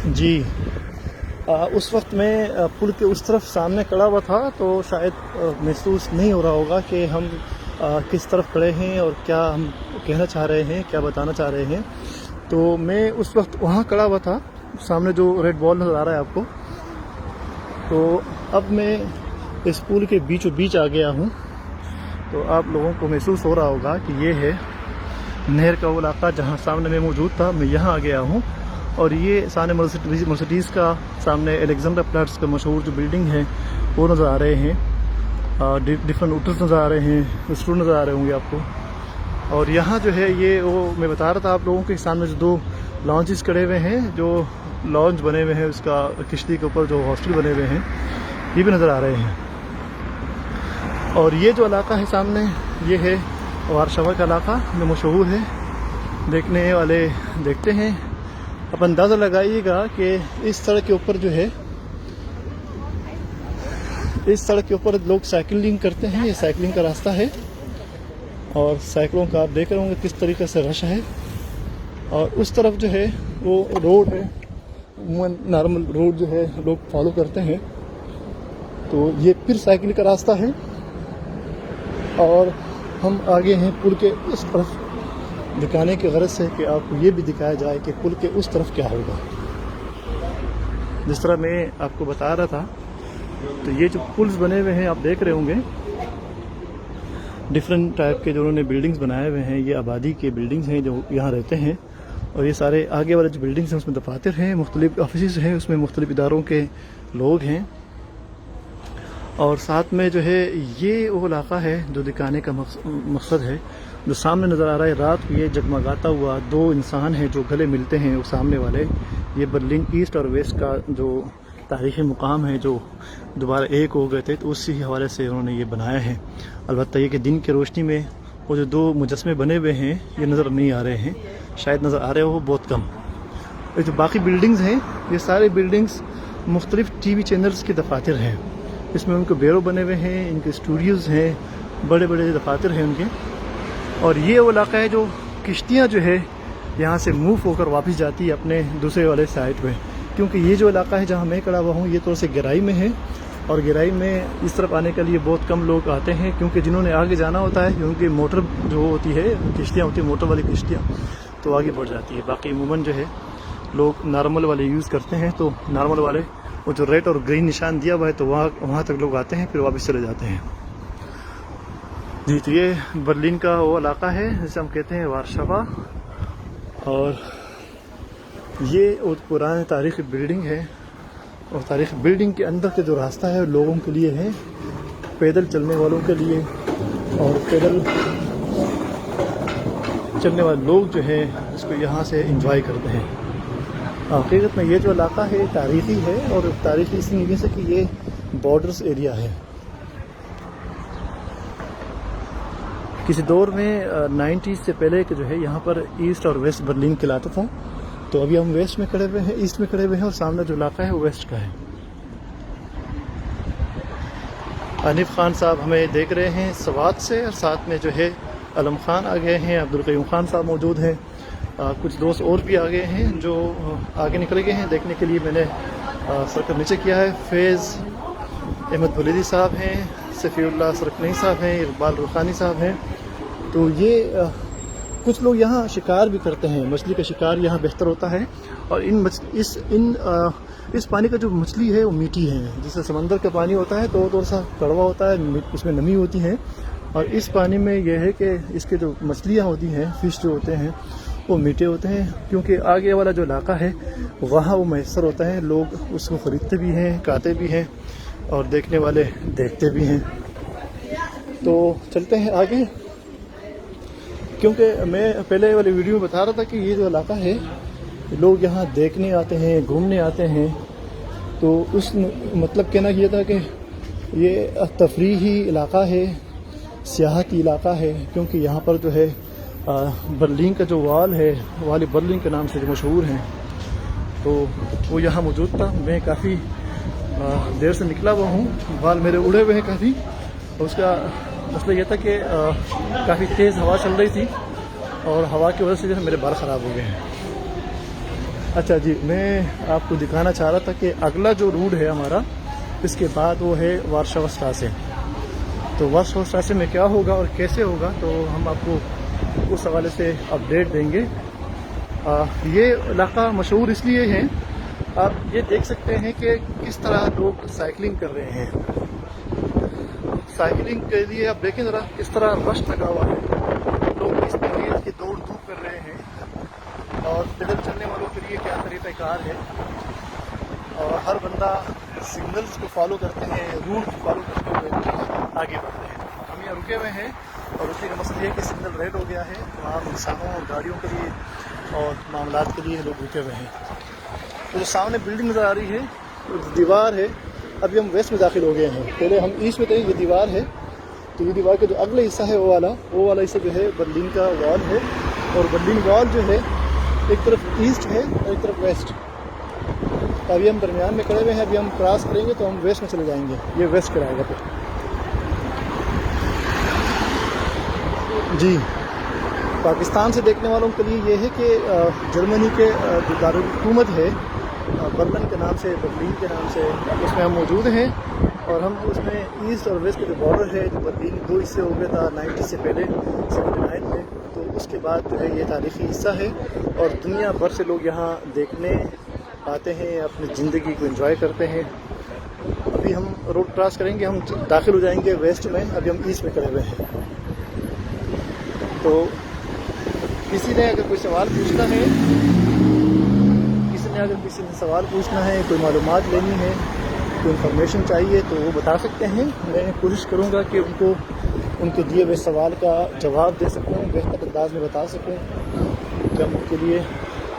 جی اس وقت میں پل کے اس طرف سامنے کھڑا ہوا تھا تو شاید محسوس نہیں ہو رہا ہوگا کہ ہم کس طرف کھڑے ہیں اور کیا ہم کہنا چاہ رہے ہیں، کیا بتانا چاہ رہے ہیں۔ تو میں اس وقت وہاں کھڑا ہوا تھا، سامنے جو ریڈ بال نظر آ رہا ہے آپ کو، تو اب میں اس پل کے بیچوں بیچ آ گیا ہوں۔ تو آپ لوگوں کو محسوس ہو رہا ہوگا کہ یہ ہے نہر کا وہ علاقہ جہاں سامنے میں موجود تھا، میں یہاں آ گیا ہوں۔ اور یہ سامنے مرسیڈیز کا، سامنے الیگزینڈر پلاٹس کا مشہور جو بلڈنگ ہے وہ نظر آ رہے ہیں، ڈفرنٹ ہوٹلس نظر آ رہے ہیں، ریسٹورنٹ نظر آ رہے ہوں گے آپ کو۔ اور یہاں جو ہے یہ وہ میں بتا رہا تھا آپ لوگوں کے سامنے جو دو لانچز کھڑے ہوئے ہیں، جو لانچ بنے ہوئے ہیں اس کا کشتی کے اوپر جو ہاسٹل بنے ہوئے ہیں، یہ بھی نظر آ رہے ہیں۔ اور یہ جو علاقہ ہے سامنے، یہ ہے وارشاوا کا علاقہ جو مشہور ہے، دیکھنے والے دیکھتے ہیں۔ اب اندازہ لگائیے گا کہ اس سڑک کے اوپر جو ہے، اس سڑک کے اوپر لوگ سائیکلنگ کرتے ہیں، یہ سائیکلنگ کا راستہ ہے، اور سائیکلوں کا آپ دیکھ رہے ہوں گے کس طریقے سے رش ہے۔ اور اس طرف جو ہے وہ روڈ ہے، عموماً نارمل روڈ جو ہے لوگ فالو کرتے ہیں۔ تو یہ پھر سائیکل کا راستہ ہے، اور ہم آگے ہیں پل کے اس طرف دکھانے کی غرض سے کہ آپ کو یہ بھی دکھایا جائے کہ پل کے اس طرف کیا ہوگا۔ جس طرح میں آپ کو بتا رہا تھا، تو یہ جو پلز بنے ہوئے ہیں آپ دیکھ رہے ہوں گے، ڈفرینٹ ٹائپ کے جو انہوں نے بلڈنگز بنائے ہوئے ہیں، یہ آبادی کے بلڈنگز ہیں جو یہاں رہتے ہیں۔ اور یہ سارے آگے والے جو بلڈنگز ہیں اس میں دفاتر ہیں، مختلف آفیسز ہیں، اس میں مختلف اداروں کے لوگ ہیں۔ اور ساتھ میں جو ہے یہ وہ علاقہ ہے جو دکھانے کا مقصد ہے، جو سامنے نظر آ رہا ہے رات کو یہ جگمگاتا ہوا دو انسان ہیں جو گلے ملتے ہیں، وہ سامنے والے، یہ برلن ایسٹ اور ویسٹ کا جو تاریخی مقام ہے، جو دوبارہ ایک ہو گئے تھے، تو اسی حوالے سے انہوں نے یہ بنایا ہے۔ البتہ یہ کہ دن کی روشنی میں وہ جو دو مجسمے بنے ہوئے ہیں یہ نظر نہیں آ رہے ہیں، شاید نظر آ رہے ہو بہت کم۔ یہ جو باقی بلڈنگز ہیں، یہ سارے بلڈنگز مختلف ٹی وی چینلز کے دفاتر ہیں، اس میں ان کے بیرو بنے ہوئے ہیں، ان کے اسٹوڈیوز ہیں، بڑے بڑے دفاتر ہیں ان کے۔ اور یہ وہ علاقہ ہے جو کشتیاں جو ہے یہاں سے موو ہو کر واپس جاتی ہے اپنے دوسرے والے سائٹ پہ، کیونکہ یہ جو علاقہ ہے جہاں میں کھڑا ہوا ہوں یہ تھوڑا سے گہرائی میں ہے، اور گہرائی میں اس طرف آنے کے لیے بہت کم لوگ آتے ہیں، کیونکہ جنہوں نے آگے جانا ہوتا ہے، کیونکہ موٹر جو ہوتی ہے، کشتیاں ہوتی ہیں موٹر والی کشتیاں، تو آگے بڑھ جاتی ہے۔ باقی عموماً جو ہے لوگ نارمل والے یوز کرتے ہیں، تو نارمل والے وہ جو ریڈ اور گرین نشان دیا ہوا ہے تو وہاں تک لوگ آتے ہیں، پھر واپس چلے جاتے ہیں۔ جی، تو یہ برلن کا وہ علاقہ ہے جسے ہم کہتے ہیں وارشاوا، اور یہ ایک پرانے تاریخی بلڈنگ ہے، اور تاریخی بلڈنگ کے اندر کے جو راستہ ہے لوگوں کے لیے ہے، پیدل چلنے والوں کے لیے، اور پیدل چلنے والے لوگ جو ہیں اس کو یہاں سے انجوائے کرتے ہیں۔ حقیقت میں یہ جو علاقہ ہے تاریخی ہے، اور تاریخی اس لیے سے کہ یہ بارڈرز ایریا ہے۔ کسی دور میں 90s سے پہلے کہ جو ہے یہاں پر ایسٹ اور ویسٹ برلن کہلاتا تھا، تو ابھی ہم ویسٹ میں کھڑے ہوئے ہیں، ایسٹ میں کھڑے ہوئے ہیں، اور سامنے جو علاقہ ہے وہ ویسٹ کا ہے۔ حنیف خان صاحب ہمیں دیکھ رہے ہیں سوات سے، اور ساتھ میں جو ہے علم خان آ گئے ہیں، عبدالقیوم خان صاحب موجود ہیں، کچھ دوست اور بھی آ گئے ہیں جو آگے نکل گئے ہیں دیکھنے کے لیے۔ میں نے سرکل نیچے کیا ہے، فیض احمد ولیدی صاحب ہیں، صفی اللہ سرکنی صاحب ہیں، اقبال رخانی صاحب ہیں۔ تو یہ کچھ لوگ یہاں شکار بھی کرتے ہیں، مچھلی کا شکار یہاں بہتر ہوتا ہے، اور اس پانی کا جو مچھلی ہے وہ میٹھی ہے، جیسے سمندر کا پانی ہوتا ہے تو تھوڑا سا کڑوا ہوتا ہے، اس میں نمی ہوتی ہے، اور اس پانی میں یہ ہے کہ اس کے جو مچھلیاں ہوتی ہیں، فش جو ہوتے ہیں وہ میٹھے ہوتے ہیں، کیونکہ آگے والا جو علاقہ ہے وہاں وہ میسر ہوتا ہے، لوگ اس کو خریدتے بھی ہیں، کھاتے بھی ہیں، اور دیکھنے والے دیکھتے بھی ہیں۔ تو چلتے ہیں آگے، کیونکہ میں پہلے والی ویڈیو میں بتا رہا تھا کہ یہ جو علاقہ ہے لوگ یہاں دیکھنے آتے ہیں، گھومنے آتے ہیں، تو اس مطلب کہنا یہ تھا کہ یہ تفریحی علاقہ ہے، سیاحتی علاقہ ہے، کیونکہ یہاں پر جو ہے برلن کا جو وال ہے، والی برلن کے نام سے جو مشہور ہیں، تو وہ یہاں موجود تھا۔ میں کافی دیر سے نکلا ہوا ہوں، بال میرے اڑے ہوئے ہیں کافی، اور اس کا مسئلہ یہ تھا کہ کافی تیز ہوا چل رہی تھی، اور ہوا کی وجہ سے جو ہے میرے بال خراب ہو گئے ہیں۔ اچھا جی، میں آپ کو دکھانا چاہ رہا تھا کہ اگلا جو روٹ ہے ہمارا اس کے بعد وہ ہے وارشاوا اسٹراسے. تو وارشاوا اسٹراسے میں کیا ہوگا اور کیسے ہوگا تو ہم آپ کو اس حوالے سے اپڈیٹ دیں گے. یہ علاقہ مشہور اس لیے ہے، آپ یہ دیکھ سکتے ہیں کہ کس طرح لوگ سائیکلنگ کر رہے ہیں. سائیکلنگ کے لیے آپ دیکھیں ذرا کس طرح رش لگا ہوا ہے. لوگ اس طریقے کی دوڑ دھوپ کر رہے ہیں اور پیدل چلنے والوں کے لیے کیا طریقہ کار ہے. اور ہر بندہ سگنلز کو فالو کرتے ہیں، روٹ کو فالو کرتے ہوئے آگے بڑھ رہے ہیں. ہم یہاں رکے ہوئے ہیں اور رکنے کا مسئلہ یہ ہے کہ سگنل ریڈ ہو گیا ہے. وہاں انسانوں اور گاڑیوں کے لیے اور معاملات کے لیے لوگ رکے ہوئے ہیں. تو جو سامنے بلڈنگ نظر آ رہی ہے دیوار ہے. ابھی ہم ویسٹ میں داخل ہو گئے ہیں، پہلے ہم ایسٹ میں تھے. یہ دیوار ہے، تو یہ دیوار کا جو اگلا حصہ ہے وہ والا حصہ جو ہے برلن کا وال ہے. اور برلن وال جو ہے ایک طرف ایسٹ ہے اور ایک طرف ویسٹ. ابھی ہم درمیان میں کھڑے ہوئے ہیں. ابھی ہم کراس کریں گے تو ہم ویسٹ میں چلے جائیں گے. یہ ویسٹ کرائے گا پھر. جی، پاکستان سے دیکھنے والوں کے لیے یہ ہے کہ جرمنی کے جو دارالحکومت ہے برلن کے نام سے، برلن کے نام سے، اس میں ہم موجود ہیں. اور ہم اس میں ایسٹ اور ویسٹ کا جو بارڈر ہے، جو برلن 2 حصے ہو گیا تھا 90 سے پہلے 79 میں، تو اس کے بعد جو ہے یہ تاریخی حصہ ہے. اور دنیا بھر سے لوگ یہاں دیکھنے آتے ہیں، اپنی زندگی کو انجوائے کرتے ہیں. ابھی ہم روڈ کراس کریں گے، ہم داخل ہو جائیں گے ویسٹ میں. ابھی ہم ایسٹ میں کھڑے ہوئے ہیں. تو کسی نے اگر کوئی سوال پوچھنا ہے، کسی نے سوال پوچھنا ہے، کوئی معلومات لینی ہے، کوئی انفارمیشن چاہیے تو وہ بتا سکتے ہیں. میں کوشش کروں گا کہ ان کے دیے ہوئے سوال کا جواب دے سکوں، بہتر انداز میں بتا سکوں کہ ہم ان کے لیے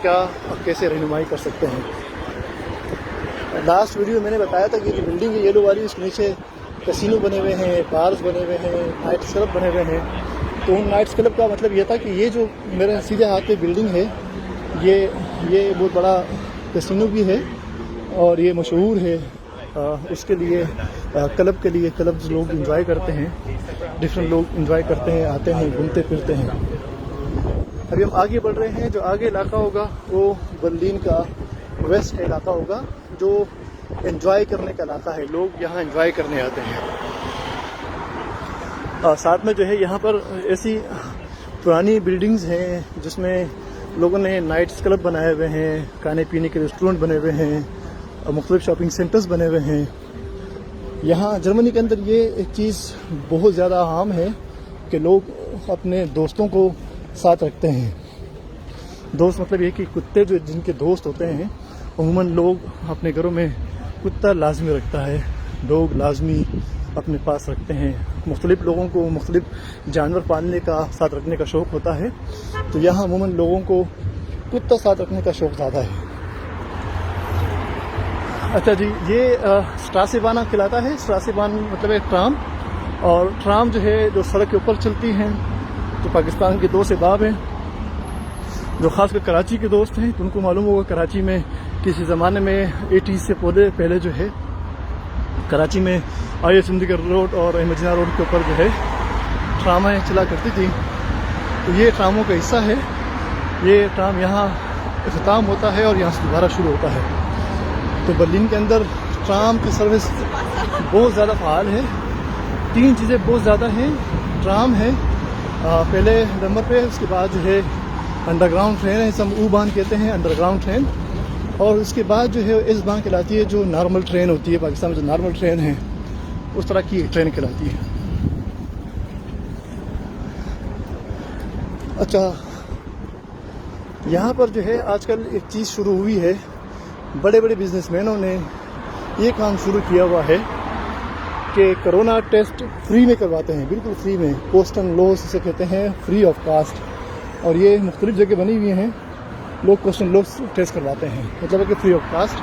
کیا اور کیسے رہنمائی کر سکتے ہیں. لاسٹ ویڈیو میں نے بتایا تھا کہ یہ بلڈنگ ہے یلو والی، اس کے نیچے کسینو بنے ہوئے ہیں، بارز بنے ہوئے ہیں، نائٹ کلب بنے ہوئے ہیں. تو ان نائٹس کلب کا مطلب یہ تھا کہ یہ جو میرے سیدھے ہاتھ پہ بلڈنگ ہے یہ بہت بڑا کسینو بھی ہے اور یہ مشہور ہے اس کے لیے، کلب کے لیے. کلب لوگ انجوائے کرتے ہیں، ڈفرینٹ لوگ انجوائے کرتے ہیں، آتے ہیں، گھومتے پھرتے ہیں. ابھی ہم آگے بڑھ رہے ہیں. جو آگے علاقہ ہوگا وہ برلن کا ویسٹ کا علاقہ ہوگا، جو انجوائے کرنے کا علاقہ ہے. لوگ یہاں انجوائے کرنے آتے ہیں. ساتھ میں جو ہے یہاں پر ایسی پرانی بلڈنگز ہیں جس میں لوگوں نے نائٹس کلب بنائے ہوئے ہیں، کھانے پینے کے ریسٹورنٹ بنے ہوئے ہیں، مختلف شاپنگ سینٹرز بنے ہوئے ہیں. یہاں جرمنی کے اندر یہ ایک چیز بہت زیادہ عام ہے کہ لوگ اپنے دوستوں کو ساتھ رکھتے ہیں. دوست مطلب یہ کہ کتے جو جن کے دوست ہوتے ہیں، عموماً لوگ اپنے گھروں میں کتا لازمی رکھتا ہے، ڈوگ لازمی اپنے پاس رکھتے ہیں. مختلف لوگوں کو مختلف جانور پالنے کا، ساتھ رکھنے کا شوق ہوتا ہے. تو یہاں عموماً لوگوں کو کتا ساتھ رکھنے کا شوق زیادہ ہے. اچھا جی، یہ اسٹراسے بان کہلاتا ہے. اسٹراسے بان مطلب ہے ٹرام، اور ٹرام جو ہے جو سڑک کے اوپر چلتی ہیں. تو پاکستان کے 2 احباب ہیں جو خاص کر کراچی کے دوست ہیں، تو ان کو معلوم ہوگا کراچی میں کسی زمانے میں 80 سے پہلے جو ہے کراچی میں آئی سندگر روڈ اور احمد جناح روڈ کے اوپر جو ہے ٹرامیں چلا کرتی تھی. تو یہ ٹراموں کا حصہ ہے. یہ ٹرام یہاں اختتام ہوتا ہے اور یہاں سے دوبارہ شروع ہوتا ہے. تو برلن کے اندر ٹرام کی سروس بہت زیادہ فعال ہے. 3 چیزیں بہت زیادہ ہیں. ٹرام ہے پہلے نمبر پہ، اس کے بعد جو ہے انڈر گراؤنڈ ٹرین ہے، ہم او بان کہتے ہیں، انڈر گراؤنڈ ٹرین. اور اس کے بعد جو ہے ایس بان کہلاتی ہے، جو نارمل ٹرین ہوتی ہے. پاکستان میں جو نارمل ٹرین ہے اس طرح کی ٹرین کہلاتی ہے. اچھا، یہاں پر جو ہے آج کل ایک چیز شروع ہوئی ہے. بڑے بڑے بزنس مینوں نے یہ کام شروع کیا ہوا ہے کہ کرونا ٹیسٹ فری میں کرواتے ہیں، بالکل فری میں. پوسٹ اینڈ لوز اسے کہتے ہیں، فری آف کاسٹ. اور یہ مختلف جگہ بنی ہوئی ہیں. لوگ پوسٹ اینڈ لوز ٹیسٹ کرواتے ہیں، مطلب ہے کہ فری آف کاسٹ.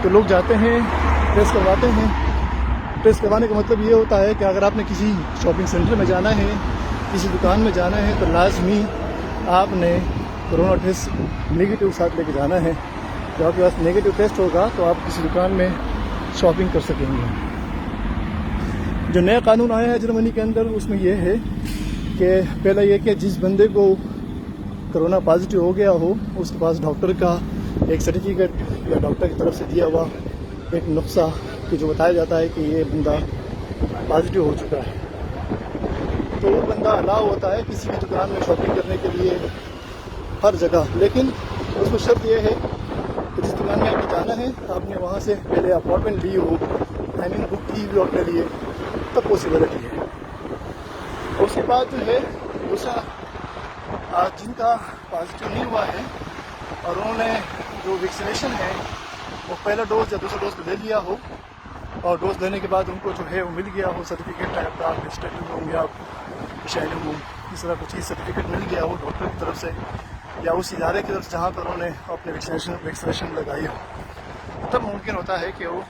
تو لوگ جاتے ہیں، ٹیسٹ کرواتے ہیں. ٹیسٹ کروانے کا مطلب یہ ہوتا ہے کہ اگر آپ نے کسی شاپنگ سینٹر میں جانا ہے، کسی دکان میں جانا ہے، تو لازمی آپ نے کرونا ٹیسٹ نگیٹو ساتھ لے کے جانا ہے. جب آپ کے پاس نگیٹو ٹیسٹ ہوگا تو آپ کسی دکان میں شاپنگ کر سکیں گے. جو نیا قانون آیا ہے جرمنی کے اندر، اس میں یہ ہے کہ پہلا یہ کہ جس بندے کو کرونا پازیٹیو ہو گیا ہو، اس کے پاس ڈاکٹر کا ایک سرٹیفکیٹ یا ڈاکٹر کی طرف سے دیا ہوا ایک نسخہ کہ جو بتایا جاتا ہے کہ یہ بندہ پازیٹیو ہو چکا ہے، تو وہ بندہ الاؤ ہوتا ہے کسی بھی دکان میں شاپنگ کرنے کے لیے ہر جگہ. لیکن اس میں شرط یہ ہے کہ جس دکان میں آپ کو جانا ہے آپ نے وہاں سے پہلے اپائنٹمنٹ لی ہو، ٹائمنگ بک کی ہوئی اپنے لیے، تب پاسبلٹی ہے. اس کے بعد جو ہے دوسرا جن کا پازیٹیو نہیں ہوا ہے اور انہوں نے جو ویکسینیشن ہے وہ پہلا ڈوز یا دوسرا ڈوز لے لیا ہو اور ڈوز لینے کے بعد ان کو جو ہے وہ مل گیا ہو سرٹیفکیٹ ٹائپ کا، رجسٹرڈ ہوں یا شائننگ ہوں، اس طرح کچھ چیز سرٹیفکیٹ مل گیا ہو ڈاکٹر کی طرف سے یا اس ادارے کی طرف سے جہاں پر انہوں نے اپنے ویکسینیشن لگائی ہو، تب ممکن ہوتا ہے کہ وہ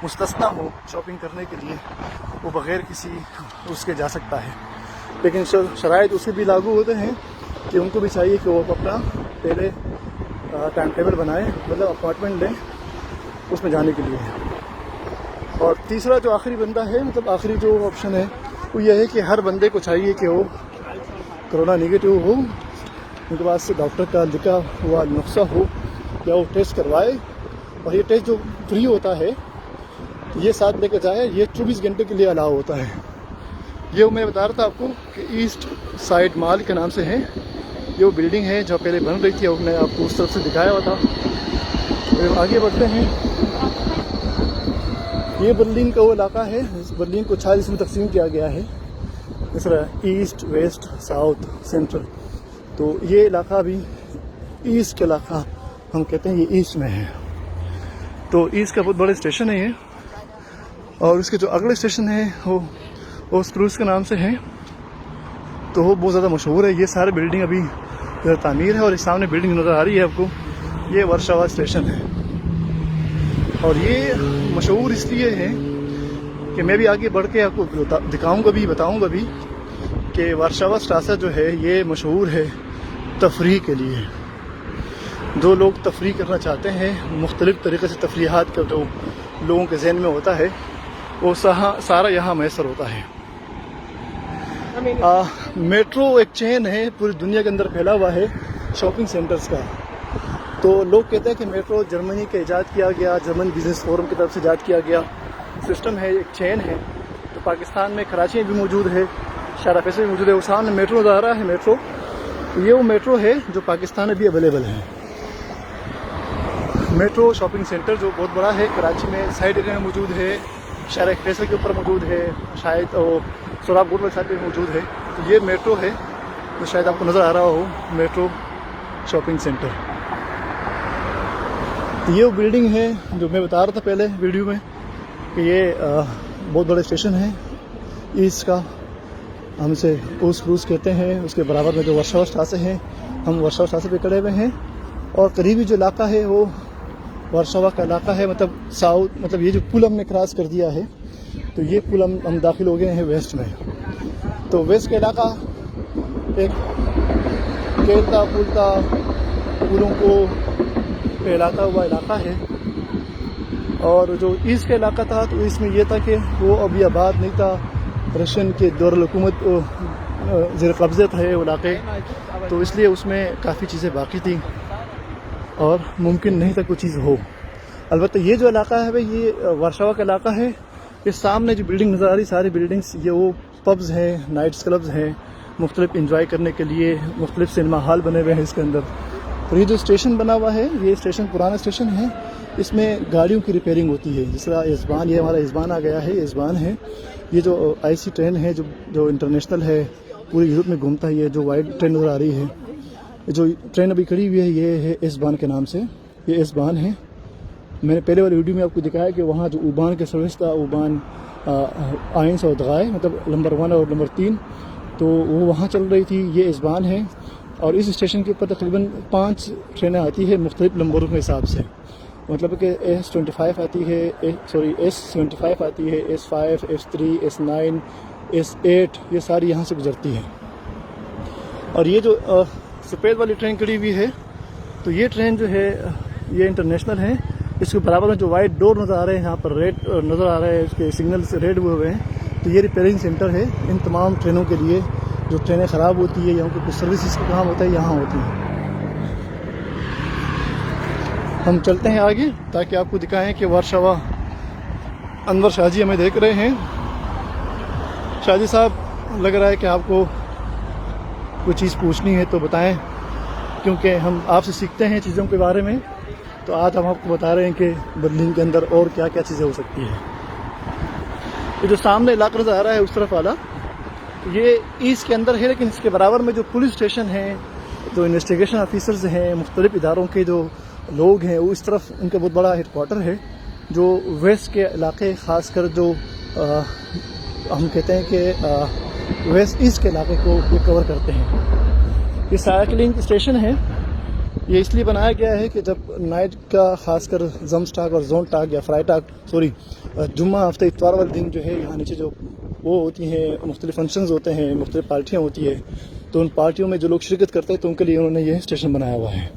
مستثنیٰ ہو شاپنگ کرنے کے لیے، وہ بغیر کسی اس کے جا سکتا ہے. لیکن شرائط اسے بھی لاگو ہوتے ہیں کہ ان کو بھی چاہیے کہ وہ اپنا پہلے ٹائم ٹیبل بنائیں، مطلب اپائنٹمنٹ لیں اس میں جانے کے لیے. اور تیسرا جو آخری بندہ ہے، مطلب آخری جو آپشن ہے وہ یہ ہے کہ ہر بندے کو چاہیے کہ وہ کرونا نگیٹو ہو، ان کے پاس سے ڈاکٹر کا لکھا ہوا نسخہ ہو یا وہ ٹیسٹ کروائے. اور یہ ٹیسٹ جو فری ہوتا ہے یہ ساتھ لے کے جائے، یہ 24 گھنٹے کے لیے الاؤ ہوتا ہے. یہ میں بتا رہا تھا آپ کو کہ ایسٹ سائڈ مال کے نام سے ہے، یہ وہ بلڈنگ ہے جو پہلے بن رہی تھی، اور میں آپ کو اس طرف سے دکھایا ہوا تھا. آگے بڑھتے ہیں. یہ برلن کا وہ علاقہ ہے، اس برلن کو 4 حصوں میں تقسیم کیا گیا ہے، اس طرح ایسٹ، ویسٹ، ساؤتھ، سینٹرل. تو یہ علاقہ بھی ایسٹ کا علاقہ ہم کہتے ہیں، یہ ایسٹ میں ہے. تو ایسٹ کا بہت بڑا اسٹیشن ہے یہ، اور اس کے جو اگلے اسٹیشن ہے وہ اوسپروس کے نام سے ہے. تو وہ بہت زیادہ مشہور ہے. یہ سارے بلڈنگ ابھی تعمیر ہے، اور اس سامنے بلڈنگ نظر آ رہی ہے آپ کو، یہ ورشاوا اسٹیشن ہے. اور یہ مشہور اس لیے ہے کہ میں بھی آگے بڑھ کے آپ کو دکھاؤں گا بھی، بتاؤں گا بھی کہ ورشاوا اسٹراسا جو ہے یہ مشہور ہے تفریح کے لیے. جو لوگ تفریح کرنا چاہتے ہیں، مختلف طریقے سے تفریحات کا جو لوگوں کے ذہن میں ہوتا ہے وہ سارا یہاں میسر ہوتا ہے. میٹرو ایک چین ہے، پوری دنیا کے اندر پھیلا ہوا ہے شاپنگ سینٹرز کا. تو لوگ کہتے ہیں کہ میٹرو جرمنی کا ایجاد کیا گیا، جرمن بزنس فورم کی طرف سے ایجاد کیا گیا سسٹم ہے، ایک چین ہے. تو پاکستان میں کراچی میں بھی موجود ہے، شارجہ میں بھی موجود ہے. وہ سامنے میٹرو نظر آ رہا ہے، میٹرو، یہ وہ میٹرو ہے جو پاکستان میں بھی اویلیبل ہے. میٹرو شاپنگ سینٹر جو بہت بڑا ہے، کراچی میں سائڈ ایریا میں موجود ہے، شارجہ ایکسپریس کے اوپر موجود ہے، شاید سوراب گوٹ والے سائڈ پہ موجود ہے. تو یہ میٹرو ہے جو شاید آپ کو نظر آ رہا ہو، میٹرو شاپنگ سینٹر. یہ وہ بلڈنگ ہے جو میں بتا رہا تھا پہلے ویڈیو میں کہ یہ بہت بڑا اسٹیشن ہے ایسٹ کا، ہم اسے اوسپروس کہتے ہیں. اس کے برابر میں جو ورشاوا اسٹراسے ہیں، ہم ورشاوا اسٹراسے پہ کھڑے ہوئے ہیں. اور قریبی جو علاقہ ہے وہ ورشاوا کا علاقہ ہے، مطلب ساؤتھ، مطلب یہ جو پل ہم نے کراس کر دیا ہے، تو یہ پل ہم داخل ہو گئے ہیں ویسٹ میں. تو ویسٹ کا علاقہ ایک کھیلتا کودتا پولوں کو پھیلاتا ہوا علاقہ ہے. اور جو ایسٹ کا علاقہ تھا تو اس میں یہ تھا کہ وہ ابھی آباد نہیں تھا، رشین کے دور الحکومت زیر قبضے تھے وہ علاقے، تو اس لیے اس میں کافی چیزیں باقی تھیں اور ممکن نہیں تھا کوئی چیز ہو. البتہ یہ جو علاقہ ہے یہ ورشاوا کا علاقہ ہے. اس سامنے جو بلڈنگ نظر آ رہی، ساری بلڈنگس یہ وہ پبز ہیں، نائٹس کلبز ہیں، مختلف انجوائے کرنے کے لیے مختلف سنیما ہال بنے ہوئے ہیں اس کے اندر. اور یہ جو اسٹیشن بنا ہوا ہے، یہ اسٹیشن پرانا اسٹیشن ہے، اس میں گاڑیوں کی ریپیئرنگ ہوتی ہے. جس طرح ایزبان، یہ ہمارا ایزبان آ گیا ہے، ایزبان ہے. یہ جو آئی سی ٹرین ہے جو انٹرنیشنل ہے، پوری یورپ میں گھومتا ہے، یہ جو وائٹ ٹرین نظر آ رہی ہے، جو ٹرین ابھی کھڑی ہوئی ہے یہ ہے ایزبان کے نام سے، یہ ایزبان ہے. میں نے پہلے والی ویڈیو میں آپ کو دکھایا کہ وہاں جو اوبان کے سروس تھا، اوبان آئنس اور دغائے، مطلب نمبر 1 اور نمبر 3، تو وہ وہاں چل رہی تھی. یہ ایزبان ہے. اور اس اسٹیشن کے اوپر تقریباً 5 ٹرینیں آتی ہے مختلف نمبروں کے حساب سے، مطلب کہ S25 آتی ہے، S75 آتی ہے، S5، S3، S9، S8، یہ ساری یہاں سے گزرتی ہے. اور یہ جو سفید والی ٹرین کھڑی ہوئی ہے، تو یہ ٹرین جو ہے یہ انٹرنیشنل ہے. اس کے برابر میں جو وائٹ ڈور نظر آ رہے ہیں، یہاں پر ریڈ نظر آ رہا ہے، اس کے سگنلز ریڈ ہوئے ہوئے ہیں، تو یہ ریپیئرنگ سینٹر ہے ان تمام ٹرینوں کے لیے. جو ٹرینیں خراب ہوتی ہے یا ان کو کچھ سروسز کا کام ہوتا ہے یہاں ہوتی ہیں. ہم چلتے ہیں آگے تاکہ آپ کو دکھائیں کہ وارشاوا انور شاہ جی ہمیں دیکھ رہے ہیں. شاہ جی صاحب لگ رہا ہے کہ آپ کو کوئی چیز پوچھنی ہے تو بتائیں، کیونکہ ہم آپ سے سیکھتے ہیں چیزوں کے بارے میں. تو آج ہم آپ کو بتا رہے ہیں کہ برلن کے اندر اور کیا کیا چیزیں ہو سکتی ہیں. یہ جو سامنے علاقہ نظر آ رہا ہے اس طرف والا، یہ ایسٹ کے اندر ہے، لیکن اس کے برابر میں جو پولیس اسٹیشن ہیں، جو انویسٹیگیشن آفیسرز ہیں، مختلف اداروں کے جو لوگ ہیں، وہ اس طرف ان کا بہت بڑا ہیڈ کوارٹر ہے، جو ویسٹ کے علاقے خاص کر جو ہم کہتے ہیں کہ ویسٹ ایسٹ کے علاقے کو یہ کور کرتے ہیں. یہ سائیکلنگ اسٹیشن ہے. یہ اس لیے بنایا گیا ہے کہ جب نائٹ کا خاص کر زم سٹاک اور زون ٹاک یا فرائی ٹاک جمعہ ہفتہ اتوار والے دن جو ہے یہاں نیچے جو وہ ہوتی ہیں، مختلف فنکشنز ہوتے ہیں، مختلف پارٹیاں ہوتی ہیں، تو ان پارٹیوں میں جو لوگ شرکت کرتے ہیں تو ان کے لیے انہوں نے یہ اسٹیشن بنایا ہوا ہے.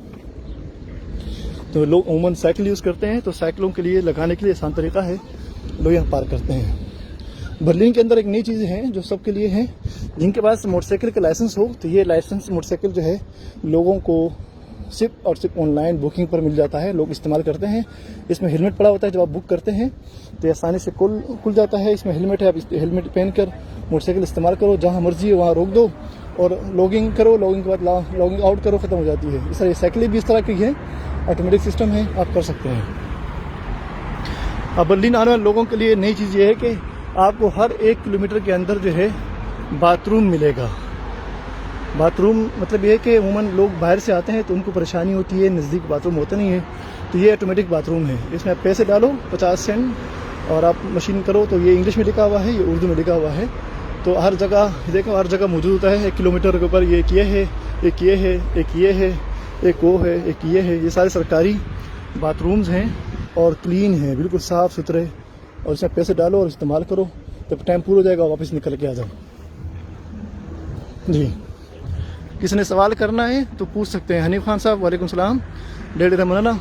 تو لوگ عموماً سائیکل یوز کرتے ہیں، تو سائیکلوں کے لیے لگانے کے لیے آسان طریقہ ہے، لوگ یہاں پارک کرتے ہیں. برلن کے اندر ایک نئی چیز ہے جو سب کے لیے ہے، جن کے پاس موٹر سائیکل کا لائسنس ہو تو یہ لائسنس موٹر سائیکل جو ہے لوگوں کو صرف اور صرف آن لائن بکنگ پر مل جاتا ہے. لوگ استعمال کرتے ہیں. اس میں ہیلمٹ پڑا ہوتا ہے، جب آپ بک کرتے ہیں تو یہ آسانی سے کھل جاتا ہے. اس میں ہیلمٹ ہے، آپ ہیلمٹ پہن کر موٹر سائیکل استعمال کرو، جہاں مرضی ہے وہاں روک دو اور لاگنگ کرو، لاگنگ کے بعد لاگنگ آؤٹ کرو، ختم ہو جاتی ہے. اس طرح یہ سائیکلیں بھی اس طرح کی ہے، آٹومیٹک سسٹم ہے، آپ کر سکتے ہیں. اب برلن آنے والے لوگوں کے لیے نئی چیز یہ ہے کہ آپ کو ہر 1 کلومیٹر کے اندر جو ہے باتھ روم ملے گا. باتھ روم مطلب یہ ہے کہ عموماً لوگ باہر سے آتے ہیں تو ان کو پریشانی ہوتی ہے، نزدیک باتھ روم ہوتا نہیں ہے، تو یہ آٹومیٹک باتھ روم ہے. اس میں آپ پیسے ڈالو 50 سینٹ اور آپ مشین کرو، تو یہ انگلش میں لکھا ہوا ہے، یہ اردو میں لکھا ہوا ہے. تو ہر جگہ دیکھو، ہر جگہ موجود ہوتا ہے. 1 کلومیٹر کے اوپر ایک یہ ہے، ایک یہ ہے، ایک یہ ہے، ایک وہ ہے، ایک یہ ہے. یہ سارے سرکاری باتھ رومز ہیں اور کلین ہیں، بالکل صاف ستھرے. اور اس میں پیسے ڈالو اور استعمال کرو، جب ٹائم پورا ہو جائے گا واپس نکل کے آ جاؤ. جی، کسی نے سوال کرنا ہے تو پوچھ سکتے ہیں. حنیف خان صاحب وعلیکم السلام. ڈیڈی رحمان اللہ.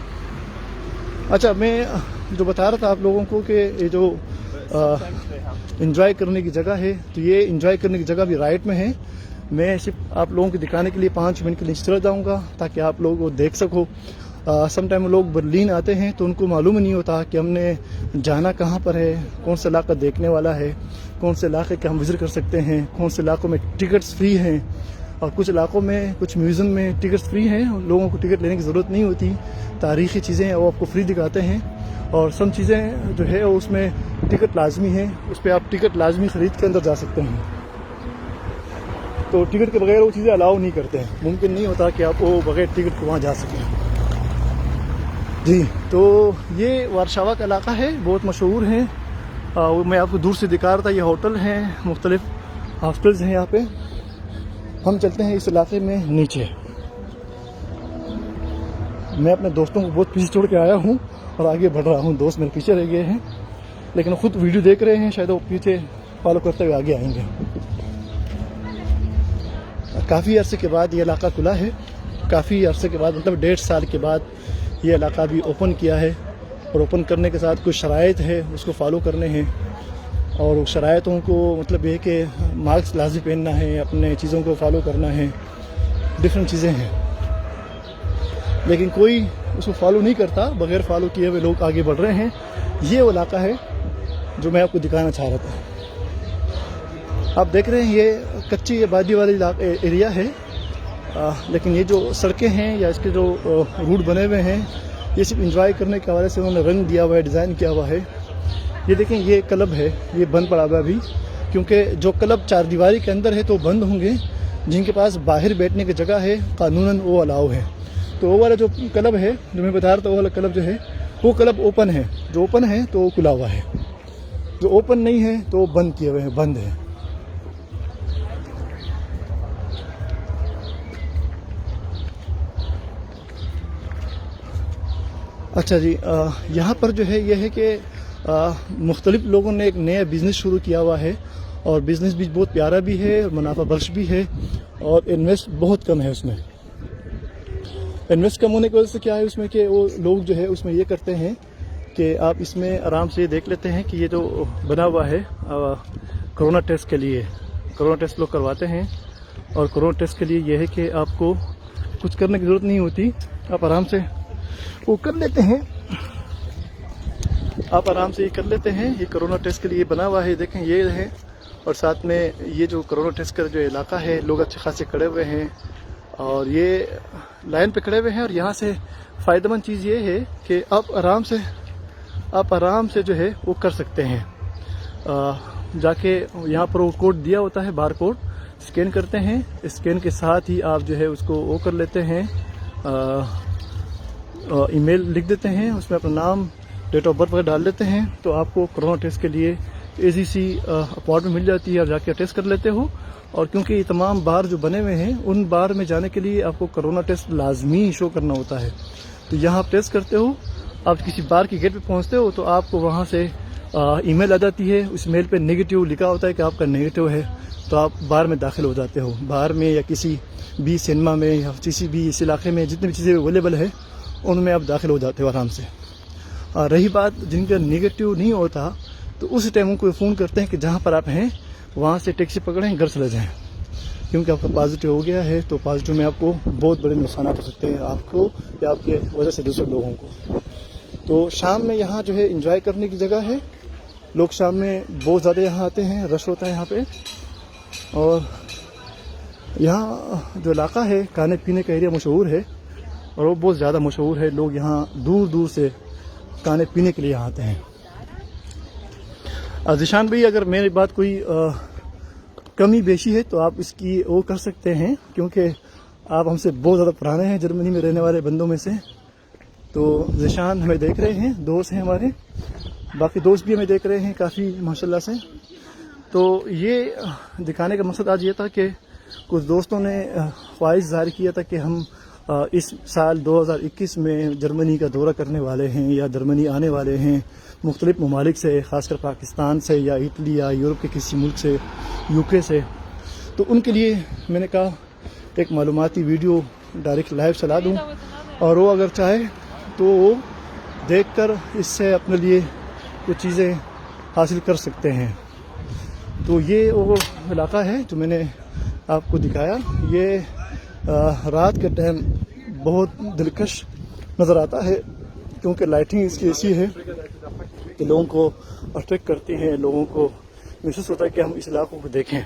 اچھا، میں جو بتا رہا تھا آپ لوگوں کو کہ یہ جو انجوائے کرنے کی جگہ ہے، تو یہ انجوائے کرنے کی جگہ بھی رائٹ میں ہے. میں صرف آپ لوگوں کو دکھانے کے لیے 5 منٹ کے لیے چلا جاؤں گا تاکہ آپ لوگ وہ دیکھ سکو. سم ٹائم لوگ برلن آتے ہیں تو ان کو معلوم نہیں ہوتا کہ ہم نے جانا کہاں پر ہے، کون سا علاقہ دیکھنے والا ہے، کون سے علاقے کے ہم وزٹ کر سکتے ہیں، کون سے علاقوں میں ٹکٹس فری ہیں. اور کچھ علاقوں میں، کچھ میوزیم میں ٹکٹس فری ہیں، لوگوں کو ٹکٹ لینے کی ضرورت نہیں ہوتی. تاریخی چیزیں ہیں وہ آپ کو فری دکھاتے ہیں. اور سم چیزیں جو ہے اس میں ٹکٹ لازمی ہے، اس پہ آپ ٹکٹ لازمی خرید کے اندر جا سکتے ہیں. تو ٹکٹ کے بغیر وہ چیزیں الاؤ نہیں کرتے ہیں، ممکن نہیں ہوتا کہ آپ وہ بغیر ٹکٹ کو وہاں جا سکیں. جی، تو یہ وارشاوا کا علاقہ ہے، بہت مشہور ہے. میں آپ کو دور سے دکھا رہا تھا. یہ ہوٹل ہیں، مختلف ہاسٹلز ہیں یہاں پہ. ہم چلتے ہیں اس علاقے میں نیچے. میں اپنے دوستوں کو بہت پیچھے چھوڑ کے آیا ہوں اور آگے بڑھ رہا ہوں. دوست میرے پیچھے رہ گئے ہیں لیکن خود ویڈیو دیکھ رہے ہیں، شاید وہ پیچھے فالو کرتے ہوئے آگے آئیں گے. کافی عرصے کے بعد یہ علاقہ کھلا ہے. کافی عرصے کے بعد، مطلب 1.5 سال کے بعد یہ علاقہ بھی اوپن کیا ہے. اور اوپن کرنے کے ساتھ کچھ شرائط ہے اس کو فالو کرنے ہیں. اور شرائطوں کو مطلب یہ کہ ماسک لازمی پہننا ہے، اپنے چیزوں کو فالو کرنا ہے، ڈفرینٹ چیزیں ہیں. لیکن کوئی اس کو فالو نہیں کرتا، بغیر فالو کیے ہوئے لوگ آگے بڑھ رہے ہیں. یہ وہ علاقہ ہے جو میں آپ کو دکھانا چاہ رہا تھا. آپ دیکھ رہے ہیں یہ کچی آبادی والا ایریا ہے، لیکن یہ جو سڑکیں ہیں یا اس کے جو روٹ بنے ہوئے ہیں، یہ صرف انجوائے کرنے کے حوالے سے انہوں نے رنگ دیا ہوا ہے، ڈیزائن کیا ہوا ہے. یہ دیکھیں، یہ کلب ہے، یہ بند پڑا ہوا ہے ابھی، کیونکہ جو کلب 4 دیواری کے اندر ہے تو بند ہوں گے. جن کے پاس باہر بیٹھنے کی جگہ ہے قانوناً وہ الاؤ ہے. تو وہ والا جو کلب ہے جو میں بتا رہا تھا، وہ والا کلب جو ہے وہ کلب اوپن ہے. جو اوپن ہے تو وہ کھلا ہوا ہے، جو اوپن نہیں ہے تو وہ بند کیے ہوئے ہیں، بند ہے. اچھا جی، یہاں پر جو ہے یہ ہے کہ مختلف لوگوں نے ایک نیا بزنس شروع کیا ہوا ہے. اور بزنس بھی بہت پیارا بھی ہے، منافع بخش بھی ہے، اور انویسٹ بہت کم ہے اس میں. انویسٹ کم ہونے کی وجہ سے کیا ہے اس میں کہ وہ لوگ جو ہے اس میں یہ کرتے ہیں کہ آپ اس میں آرام سے دیکھ لیتے ہیں کہ یہ جو بنا ہوا ہے کرونا ٹیسٹ کے لیے، کرونا ٹیسٹ لوگ کرواتے ہیں. اور کرونا ٹیسٹ کے لیے یہ ہے کہ آپ کو کچھ کرنے کی ضرورت نہیں ہوتی. آپ آرام سے وہ کر لیتے ہیں، آپ آرام سے یہ کر لیتے ہیں. یہ کرونا ٹیسٹ کے لیے بنا ہوا ہے، دیکھیں یہ ہے. اور ساتھ میں یہ جو کرونا ٹیسٹ کا جو علاقہ ہے، لوگ اچھے خاصے کھڑے ہوئے ہیں اور یہ لائن پہ کھڑے ہوئے ہیں. اور یہاں سے فائدہ مند چیز یہ ہے کہ آپ آرام سے جو ہے وہ کر سکتے ہیں. جا کے یہاں پر وہ کوڈ دیا ہوتا ہے، بار کوڈ اسکین کرتے ہیں، اسکین کے ساتھ ہی آپ جو ہے اس کو وہ کر لیتے ہیں، ای میل لکھ دیتے ہیں، اس میں اپنا نام، ڈیٹ آف برتھ وغیرہ ڈال دیتے ہیں، تو آپ کو کرونا ٹیسٹ کے لیے ایزی سی اپائنٹمنٹ مل جاتی ہے اور جا کے ٹیسٹ کر لیتے ہو. اور کیونکہ یہ تمام بار جو بنے ہوئے ہیں، ان بار میں جانے کے لیے آپ کو کرونا ٹیسٹ لازمی شو کرنا ہوتا ہے. تو یہاں آپ ٹیسٹ کرتے ہو، آپ کسی بار کی گیٹ پہ پہنچتے ہو تو آپ کو وہاں سے ای میل آ جاتی ہے. اس میل پہ نگیٹو لکھا ہوتا ہے کہ آپ کا نگیٹو ہے، تو آپ بار میں داخل ہو جاتے ہو. بار میں یا کسی بھی سنیما میں یا کسی بھی اس علاقے میں جتنی بھی چیزیں اویلیبل ہے ان میں آپ داخل ہو جاتے ہو آرام سے. رہی بات جن کا نگیٹو نہیں ہوتا تو اس ٹائم کو فون کرتے ہیں کہ جہاں پر آپ ہیں وہاں سے ٹیکسی پکڑیں، گھر چلے جائیں، کیونکہ آپ کا پازیٹیو ہو گیا ہے. تو پازیٹیو میں آپ کو بہت بڑے نقصانات ہو سکتے ہیں، آپ کو یا آپ کے وجہ سے دوسرے لوگوں کو. تو شام میں یہاں جو ہے انجوائے کرنے کی جگہ ہے. لوگ شام میں بہت زیادہ یہاں آتے ہیں، رش ہوتا ہے یہاں پہ. اور یہاں جو علاقہ ہے کھانے پینے کا ایریا مشہور ہے اور وہ بہت زیادہ مشہور ہے. لوگ یہاں دور دور سے کھانے پینے کے لیے یہاں آتے ہیں. ذیشان بھائی، اگر میری بات کوئی کمی بیشی ہے تو آپ اس کی وہ کر سکتے ہیں، کیونکہ آپ ہم سے بہت زیادہ پرانے ہیں جرمنی میں رہنے والے بندوں میں سے. تو ذیشان ہمیں دیکھ رہے ہیں، دوست ہیں ہمارے، باقی دوست بھی ہمیں دیکھ رہے ہیں کافی ماشاءاللہ سے. تو یہ دکھانے کا مقصد آج یہ تھا کہ کچھ دوستوں نے خواہش ظاہر کیا تھا کہ ہم اس سال 2021 میں جرمنی کا دورہ کرنے والے ہیں یا جرمنی آنے والے ہیں مختلف ممالک سے، خاص کر پاکستان سے یا اٹلی یا یورپ کے کسی ملک سے، UK سے. تو ان کے لیے میں نے کہا ایک معلوماتی ویڈیو ڈائریکٹ لائیو چلا دوں، اور وہ اگر چاہے تو وہ دیکھ کر اس سے اپنے لیے کچھ چیزیں حاصل کر سکتے ہیں. تو یہ وہ علاقہ ہے جو میں نے آپ کو دکھایا. یہ رات کے ٹائم بہت دلکش نظر آتا ہے، کیونکہ لائٹنگ اس کی ایسی ہے کہ لوگوں کو اٹریکٹ کرتی ہیں، لوگوں کو محسوس ہوتا ہے کہ ہم اس علاقوں کو دیکھیں.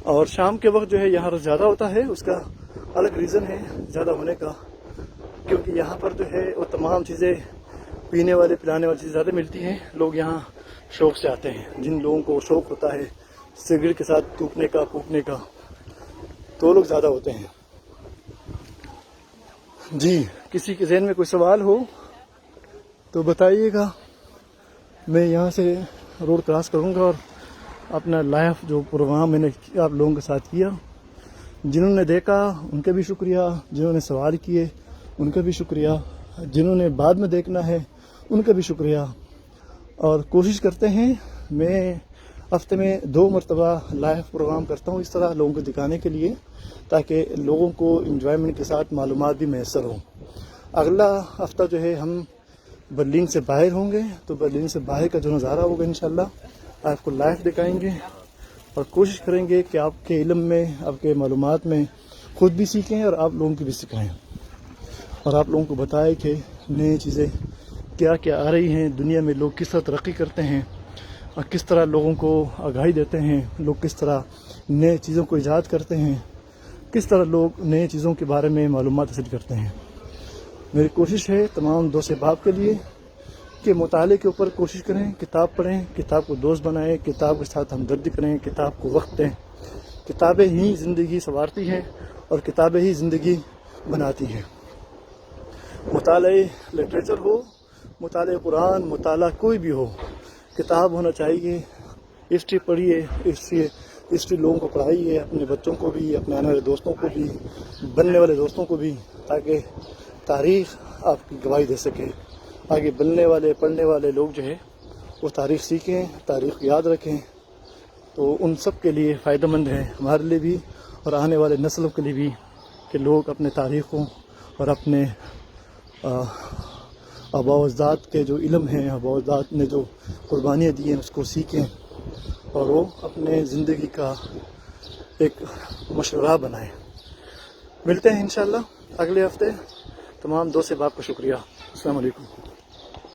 اور شام کے وقت جو ہے یہاں رش زیادہ ہوتا ہے، اس کا الگ ریزن ہے زیادہ ہونے کا، کیونکہ یہاں پر جو ہے وہ تمام چیزیں پینے والے پلانے والی چیزیں زیادہ ملتی ہیں. لوگ یہاں شوق سے آتے ہیں، جن لوگوں کو شوق ہوتا ہے سگریٹ کے ساتھ تھوکنے کا، پھونکنے کا، تو لوگ زیادہ ہوتے ہیں. جی، کسی کے ذہن میں کوئی سوال ہو تو بتائیے گا. میں یہاں سے روڈ کراس کروں گا اور اپنا لائف جو پروگرام میں نے آپ لوگوں کے ساتھ کیا، جنہوں نے دیکھا ان کا بھی شکریہ، جنہوں نے سوال کیے ان کا بھی شکریہ، جنہوں نے بعد میں دیکھنا ہے ان کا بھی شکریہ. اور کوشش کرتے ہیں، میں ہفتے میں 2 مرتبہ لائیو پروگرام کرتا ہوں اس طرح لوگوں کو دکھانے کے لیے، تاکہ لوگوں کو انجوائمنٹ کے ساتھ معلومات بھی میسر ہوں. اگلا ہفتہ جو ہے ہم برلن سے باہر ہوں گے، تو برلن سے باہر کا جو نظارہ ہوگا انشاءاللہ آپ کو لائیو دکھائیں گے، اور کوشش کریں گے کہ آپ کے علم میں، آپ کے معلومات میں خود بھی سیکھیں اور آپ لوگوں کو بھی سکھائیں، اور آپ لوگوں کو بتائیں کہ نئی چیزیں کیا کیا آ رہی ہیں دنیا میں، لوگ کس طرح ترقی کرتے ہیں اور کس طرح لوگوں کو آگاہی دیتے ہیں، لوگ کس طرح نئے چیزوں کو ایجاد کرتے ہیں، کس طرح لوگ نئے چیزوں کے بارے میں معلومات حاصل کرتے ہیں. میری کوشش ہے تمام دوست احباب کے لیے کہ مطالعے کے اوپر کوشش کریں، کتاب پڑھیں، کتاب کو دوست بنائیں، کتاب کے ساتھ ہمدردی کریں، کتاب کو وقت دیں. کتابیں ہی زندگی سنوارتی ہیں اور کتابیں ہی زندگی بناتی ہیں. مطالعہ لٹریچر ہو، مطالعہ قرآن، مطالعہ کوئی بھی ہو، کتاب ہونا چاہیے. ہسٹری پڑھیے، ہسٹری لوگوں کو پڑھائیے، اپنے بچوں کو بھی، اپنے آنے والے دوستوں کو بھی، بننے والے دوستوں کو بھی، تاکہ تاریخ آپ کی گواہی دے سکے. آگے بننے والے، پڑھنے والے لوگ جو ہے وہ تاریخ سیکھیں، تاریخ یاد رکھیں. تو ان سب کے لیے فائدہ مند ہے، ہمارے لیے بھی اور آنے والے نسلوں کے لیے بھی، کہ لوگ اپنے تاریخوں اور اپنے آباء و اجداد کے جو علم ہیں، آباء و اجداد نے جو قربانیاں دی ہیں اس کو سیکھیں، اور وہ اپنے زندگی کا ایک مشورہ بنائیں. ملتے ہیں انشاءاللہ اگلے ہفتے. تمام دوست احباب کا شکریہ۔ السلام علیکم۔